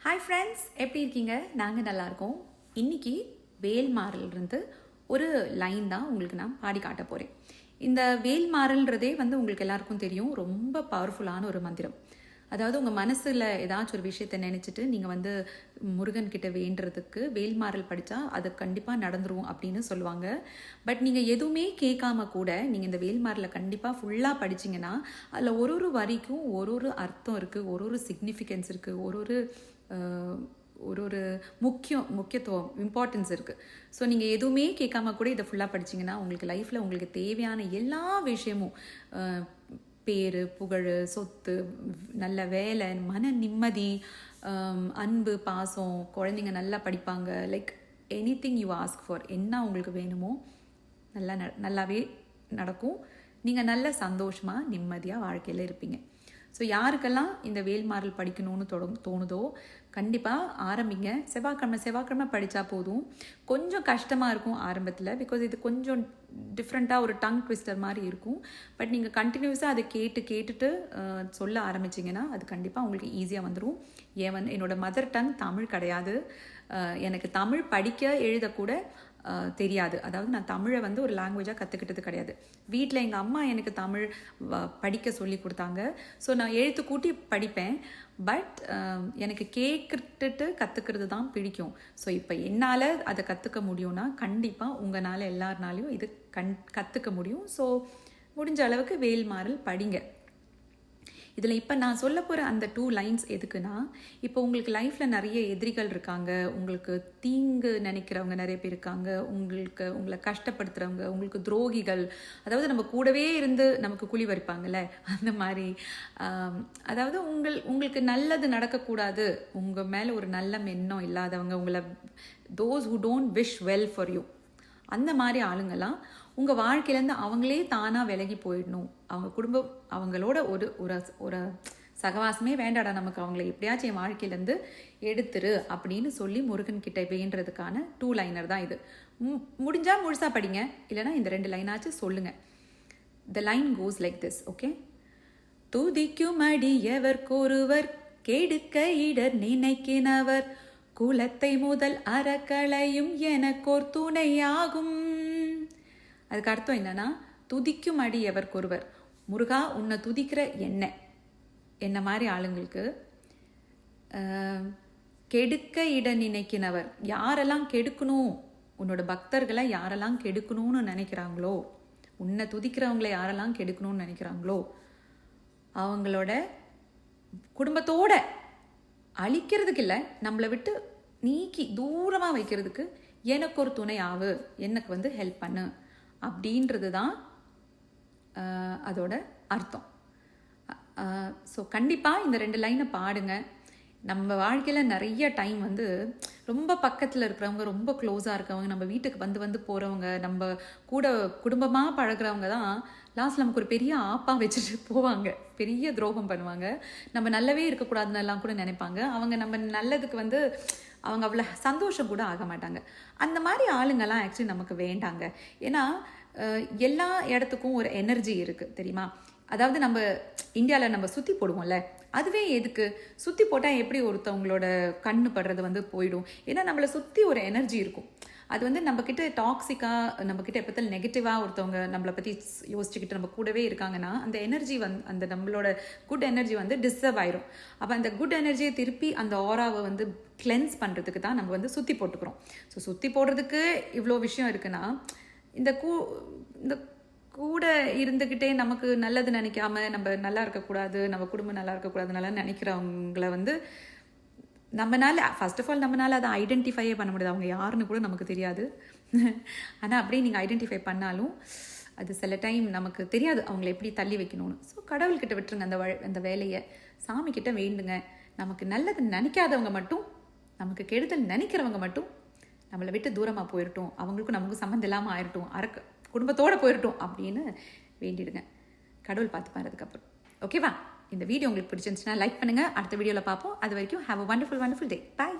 Hi friends, எப்படி இருக்கீங்க? நாங்கள் நல்லாயிருக்கோம். இன்றைக்கி வேல்மாறல்ருந்து ஒரு லைன் தான் உங்களுக்கு நான் பாடி காட்ட போகிறேன். இந்த வேல்மாறல்ன்றதே உங்களுக்கு எல்லாருக்கும் தெரியும், ரொம்ப பவர்ஃபுல்லான ஒரு மந்திரம். அதாவது உங்கள் மனசில் ஏதாச்சும் ஒரு விஷயத்தை நினச்சிட்டு நீங்கள் முருகன்கிட்ட வேண்டுறதுக்கு வேல்மாறல் படித்தா அது கண்டிப்பாக நடந்துரும் அப்படின்னு சொல்லுவாங்க. பட் நீங்கள் எதுவுமே கேட்காம கூட நீங்கள் இந்த வேல்மாறலை கண்டிப்பாக ஃபுல்லாக படிச்சிங்கன்னா அதில் ஒரு வரிக்கும் ஒரு அர்த்தம் இருக்குது, ஒரு சிக்னிஃபிகன்ஸ் இருக்குது, ஒரு முக்கியத்துவம் இம்பார்ட்டன்ஸ் இருக்குது. ஸோ நீங்கள் எதுவுமே கேட்காம கூட இதை ஃபுல்லாக படிச்சிங்கன்னா உங்களுக்கு லைஃப்பில் உங்களுக்கு தேவையான எல்லா விஷயமும், பேர், புகழ், சொத்து, நல்ல வேலை, மன நிம்மதி, அன்பு, பாசம், குழந்தைங்க நல்லா படிப்பாங்க, like anything you ask for, என்ன உங்களுக்கு வேணுமோ நல்லாவே நடக்கும். நீங்கள் நல்ல சந்தோஷமாக நிம்மதியாக வாழ்க்கையில் இருப்பீங்க. ஸோ யாருக்கெல்லாம் இந்த வேல்மாறல் படிக்கணும்னு தோணுதோ கண்டிப்பாக ஆரம்பிங்க. செவ்வாய்க்கிழமை படித்தா போதும். கொஞ்சம் கஷ்டமாக இருக்கும் ஆரம்பத்தில், பிகாஸ் இது கொஞ்சம் டிஃப்ரெண்ட்டாக ஒரு டங் ட்விஸ்டர் மாதிரி இருக்கும். பட் நீங்கள் கண்டினியூஸாக அதை கேட்டுட்டு சொல்ல ஆரம்பிச்சிங்கன்னா அது கண்டிப்பாக உங்களுக்கு ஈஸியாக வந்துடும். என்னோட மதர் டங் தமிழ் கிடையாது. எனக்கு தமிழ் படிக்க எழுதக்கூட தெரியாது. அதாவது நான் தமிழை ஒரு லாங்குவேஜாக கற்றுக்கிட்டது கிடையாது. வீட்டில் எங்கள் அம்மா எனக்கு தமிழ் படிக்க சொல்லி கொடுத்தாங்க. ஸோ நான் எழுத்து கூட்டி படிப்பேன். பட் எனக்கு கேட்டுட்டு கற்றுக்கிறது தான் பிடிக்கும். ஸோ இப்போ என்னால் அதை கற்றுக்க முடியும்னா கண்டிப்பாக உங்களால் எல்லாருனாலையும் இது கற்றுக்க முடியும். ஸோ முடிஞ்ச அளவுக்கு வேல்மாறல் படிங்க. இதில் இப்போ நான் சொல்ல போகிற அந்த 2 லைன்ஸ் எதுக்குன்னா, இப்போ உங்களுக்கு லைஃப்பில் நிறைய எதிரிகள் இருக்காங்க, உங்களுக்கு தீங்கு நினைக்கிறவங்க நிறைய பேர் இருக்காங்க, உங்களை கஷ்டப்படுத்துகிறவங்க, உங்களுக்கு துரோகிகள், அதாவது நம்ம கூடவே இருந்து நமக்கு குழி வரிப்பாங்கல்ல அந்த மாதிரி. அதாவது உங்களுக்கு நல்லது நடக்கக்கூடாது, உங்கள் மேலே ஒரு நல்ல எண்ணம் இல்லாதவங்க, those who don't wish well for you, அந்த மாதிரி ஆளுங்கெல்லாம் உங்கள் வாழ்க்கையிலேருந்து அவங்களே தானாக விலகி போயிடணும். அவங்க குடும்பம், அவங்களோட ஒரு சகவாசமே வேண்டாடா நமக்கு, அவங்கள எப்படியாச்சும் என் வாழ்க்கையிலேருந்து எடுத்துரு அப்படின்னு சொல்லி முருகன் கிட்ட வேண்டுறதுக்கான 2 லைனர் தான் இது. முடிஞ்சால் முழுசாக படிங்க, இல்லைனா இந்த 2 லைனாச்சும் சொல்லுங்கள். The line cos like this, okay? துதிக்கும் அடியவர்க்கொருவர் கெடுக்க இடர் நினைக்கினவர், குலத்தை முதல் அறக்களையும் எனக்கோர் துணையாகும். அதுக்கு அர்த்தம் என்னன்னா, துதிக்கும் அடி எவர்க்கொருவர், முருகா உன்னை துதிக்கிற என்ன மாதிரி ஆளுங்களுக்கு கெடுக்க இட நினைக்கினவர், யாரெல்லாம் கெடுக்கணும், உன்னோட பக்தர்களை யாரெல்லாம் கெடுக்கணும்னு நினைக்கிறாங்களோ, உன்னை துதிக்கிறவங்களை யாரெல்லாம் கெடுக்கணும்னு நினைக்கிறாங்களோ அவங்களோட குடும்பத்தோட அழிக்கிறதுக்கு இல்லை, நம்மளை விட்டு நீக்கி தூரமாக வைக்கிறதுக்கு எனக்கு ஒரு துணை ஆகு, எனக்கு ஹெல்ப் பண்ணு அப்படின்றது தான் அதோட அர்த்தம். ஸோ கண்டிப்பாக இந்த 2 லைனை பாடுங்க. நம்ம வாழ்க்கையில் நிறைய டைம் ரொம்ப பக்கத்தில் இருக்கிறவங்க, ரொம்ப க்ளோஸாக இருக்கவங்க, நம்ம வீட்டுக்கு வந்து போகிறவங்க, நம்ம கூட குடும்பமாக பழகிறவங்க தான் லாஸ்ட் நமக்கு ஒரு பெரிய ஆப்பா வச்சுட்டு போவாங்க, பெரிய துரோகம் பண்ணுவாங்க, நம்ம நல்லவே இருக்கக்கூடாதுன்னு எல்லாம் கூட நினைப்பாங்க. அவங்க நம்ம நல்லதுக்கு அவங்க அவ்வளோ சந்தோஷம் கூட ஆக மாட்டாங்க. அந்த மாதிரி ஆளுங்கெல்லாம் ஆக்சுவலி நமக்கு வேண்டாங்க. ஏன்னா எல்லா இடத்துக்கும் ஒரு எனர்ஜி இருக்குது தெரியுமா? அதாவது நம்ம இந்தியாவில் நம்ம சுற்றி போடுவோம்ல, அதுவே எதுக்கு? சுற்றி போட்டால் எப்படி ஒருத்தவங்களோட கண்ணு படுறது போயிடும். ஏன்னா நம்மளை சுற்றி ஒரு எனர்ஜி இருக்கும். அது நம்மக்கிட்ட டாக்ஸிக்காக, நம்மக்கிட்ட எப்போத்தால் நெகட்டிவாக ஒருத்தவங்க நம்மளை பற்றி யோசிச்சுக்கிட்டு நம்ம கூடவே இருக்காங்கன்னா அந்த எனர்ஜி அந்த நம்மளோட குட் எனர்ஜி டிஸ்டர்ப் ஆயிரும். அப்போ அந்த குட் எனர்ஜியை திருப்பி அந்த ஆராவை கிளென்ஸ் பண்ணுறதுக்கு தான் நம்ம சுற்றி போட்டுக்கிறோம். ஸோ சுற்றி போடுறதுக்கு இவ்வளோ விஷயம் இருக்குன்னா, இந்த கூட இருந்துக்கிட்டே நமக்கு நல்லது நினைக்காம, நம்ம நல்லா இருக்கக்கூடாது, நம்ம குடும்பம் நல்லா இருக்கக்கூடாதுனால நினைக்கிறவங்கள நம்மளால ஃபர்ஸ்ட் ஆஃப் ஆல் நம்மளால அதை ஐடென்டிஃபையே பண்ண முடியாது. அவங்க யாருன்னு கூட நமக்கு தெரியாது. ஆனால் அப்படியே நீங்கள் ஐடென்டிஃபை பண்ணாலும் அது சில டைம் நமக்கு தெரியாது அவங்கள எப்படி தள்ளி வைக்கணும்னு. ஸோ கடவுள்கிட்ட விட்டுருங்க அந்த வேலையை, சாமிக்கிட்ட வேண்டுங்க. நமக்கு நல்லது நினைக்காதவங்க மட்டும், நமக்கு கெடுதல் நினைக்கிறவங்க மட்டும் நம்மளை விட்டு தூரமாக போயிடட்டும், அவங்களுக்கும் நமக்கும் சம்மந்தம் இல்லாமல் ஆயிரட்டும், குடும்பத்தோடு போயிடட்டும் அப்படின்னு வேண்டிடுங்க. கடவுள் பார்த்துப்பாரு அதுக்கப்புறம். ஓகேவா? இந்த வீடியோ உங்களுக்கு பிடிச்சிருந்துச்சுன்னா லைக் பண்ணுங்கள். அடுத்த வீடியோவில் பார்ப்போம். அது வரைக்கும் have a wonderful day. Bye.